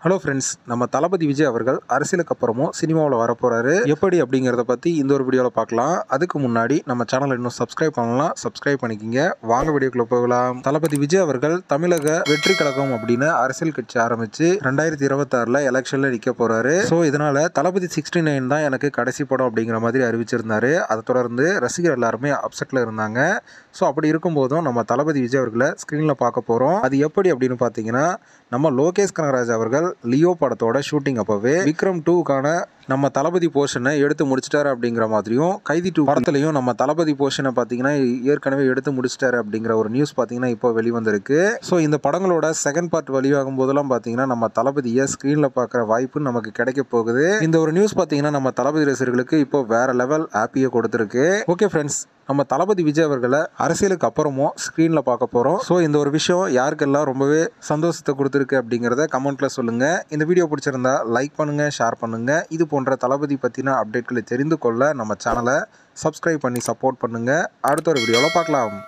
Hello friends, நம்ம தளபதி விஜய் அவர்கள் அரசியலுக்கு அப்புறமும் சினிமாவில் வரப்போகிறாரு. எப்படி அப்படிங்கிறத பற்றி இந்த ஒரு வீடியோவில் பார்க்கலாம். அதுக்கு முன்னாடி நம்ம சேனலை இன்னும் சப்ஸ்கிரைப் பண்ணலாம், சப்ஸ்கிரைப் பண்ணிக்கிங்க. வாங்க வீடியோக்குள்ளே போகலாம். தளபதி விஜய் அவர்கள் தமிழக வெற்றி கழகம் அப்படின்னு அரசியல் கட்சி ஆரம்பித்து 2026 எலெக்ஷனில் நிற்க போகிறாரு. ஸோ இதனால் தளபதி 69 தான் எனக்கு கடைசி படம் அப்படிங்கிற மாதிரி அறிவிச்சிருந்தாரு. அதை தொடர்ந்து ரசிகர் எல்லாருமே அப்செட்டில் இருந்தாங்க. ஸோ அப்படி இருக்கும்போதும் நம்ம தளபதி விஜய் அவர்களை ஸ்க்ரீனில் பார்க்க போகிறோம். அது எப்படி அப்படின்னு பார்த்தீங்கன்னா, நம்ம லோகேஷ் கனகராஜ் அவர்கள் லியோ படத்தோட ஷூட்டிங் அப்பவே விக்ரம் 2க்கான நம்ம தளபதி போர்ஷனை எடுத்து முடிச்சிட்டாரு அப்படிங்கிற மாதிரியும், கைதி 2 படத்துலையும் நம்ம தளபதி போர்ஷனை பார்த்தீங்கன்னா ஏற்கனவே எடுத்து முடிச்சிட்டாரு அப்படிங்கிற ஒரு நியூஸ் பார்த்தீங்கன்னா இப்போ வெளிவந்திருக்கு. ஸோ இந்த படங்களோட செகண்ட் பார்ட் வெளியாகும் போதெல்லாம் பார்த்தீங்கன்னா நம்ம தளபதியை ஸ்க்ரீனில் பார்க்குற வாய்ப்பு நமக்கு கிடைக்க போகுது. இந்த ஒரு நியூஸ் பார்த்தீங்கன்னா நம்ம தளபதி ரசிகர்களுக்கு இப்போ வேற லெவல் ஹாப்பியை கொடுத்துருக்கு. ஓகே ஃப்ரெண்ட்ஸ், நம்ம தளபதி விஜய் அவர்களை அரசியலுக்கு அப்புறமும் ஸ்க்ரீனில் பார்க்க போகிறோம். ஸோ இந்த ஒரு விஷயம் யாருக்கெல்லாம் ரொம்பவே சந்தோஷத்தை கொடுத்துருக்கு அப்படிங்கிறத கமெண்ட்டில் சொல்லுங்கள். இந்த வீடியோ பிடிச்சிருந்தா லைக் பண்ணுங்கள், ஷேர் பண்ணுங்கள். இது போன்ற தளபதி பற்றின அப்டேட்களை தெரிந்து கொள்ள நம்ம சேனலை சப்ஸ்கிரைப் பண்ணி சப்போர்ட் பண்ணுங்கள். அடுத்த ஒரு வீடியோவில் பார்க்கலாம்.